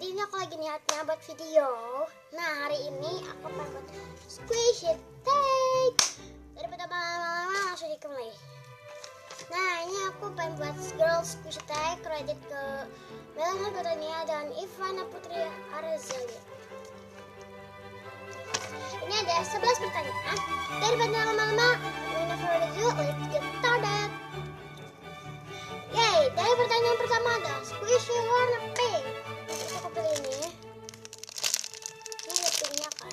Jadi ini aku lagi niatnya buat video. Nah, hari ini aku pengen buat squishy tag. Daripada lama-lama langsung dimulai. Nah, ini aku pengen buat girl squishy tag kredit ke Melana Gotania dan Ivana Putri Arzalia. Ini ada 11 pertanyaan. Daripada lama-lama, without further ado, let's get started. Yay, dari pertanyaan pertama ada squishy warna pink. Kita aku pilih ini. Ini ada pinknya kan.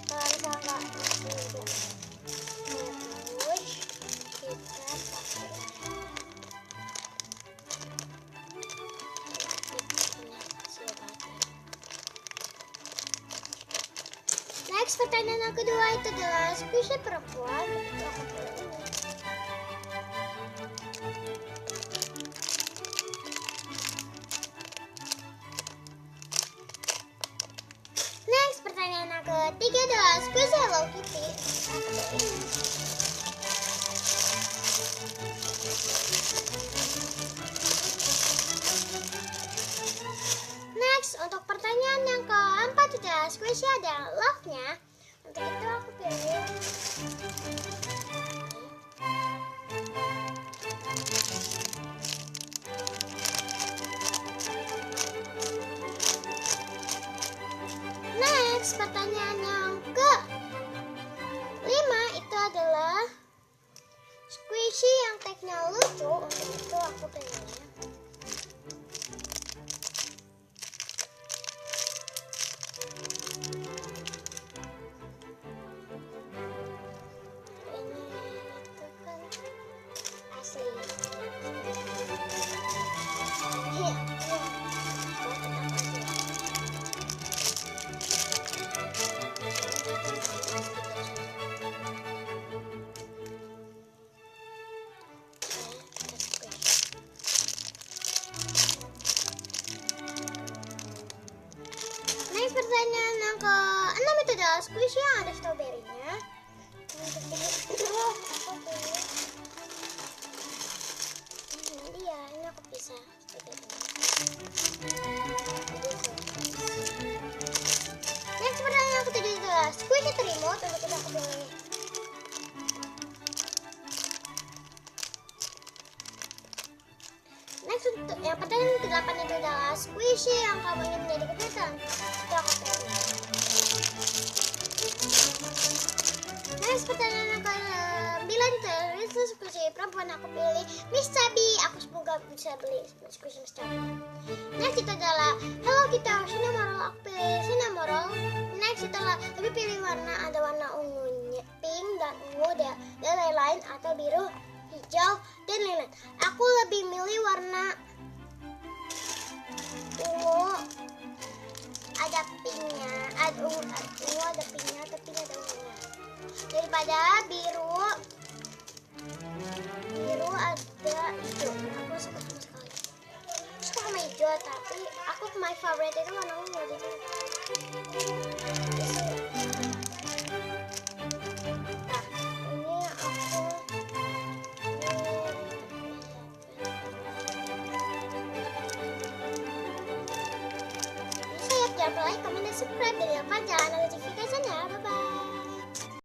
Kalau misalnya nggak juga push, kita pakai next, pertanyaan yang kedua itu adalah squishy perempuan. Aku pilih ini. Next, pertanyaan yang ketiga adalah squishy Hello Kitty. Next, untuk pertanyaan yang keempat adalah squishy ada love-nya. Untuk itu aku pilih next, pertanyaan yang ke-5 itu adalah squishy yang tagnya lucu. Untuk itu aku pilihnya ini, itu kan asli. Iya, next, pertanyaan yang ke-6 itu adalah squishy yang ada strawberry-nya. Untuk ini aku pilih ini dia. Ini aku pisah strawberry-nya. Next, pertanyaan yang ke-7 adalah squishy remote. Untuk itu aku pilih next, untuk yang pertanyaan ke-8 itu adalah squishy yang kamu ingin menjadi kepiting. Itu aku pilih. Next, pertanyaan yang ke-9 itu squishy perempuan. Aku pilih Miss Chubby. Aku semoga bisa beli squishy Miss Chubby. Next, itu adalah Hello Kitty Cinnamoroll. Aku pilih Cinnamoroll. Next, itulah lebih pilih warna, ada warna ungunya, pink dan ungu dan lain-lain, atau biru, hijau dan lain-lain. Aku lebih milih warna ungu, ada pinknya, ada ungu ada pinknya, atau pink ada ungunya, daripada biru ada hijau. Aku suka sama sekali suka sama hijau, tapi aku my favorite itu warna ungu. Jadi jangan lupa like, comment, dan subscribe, dan jangan lupa nyalakan notifikasinya.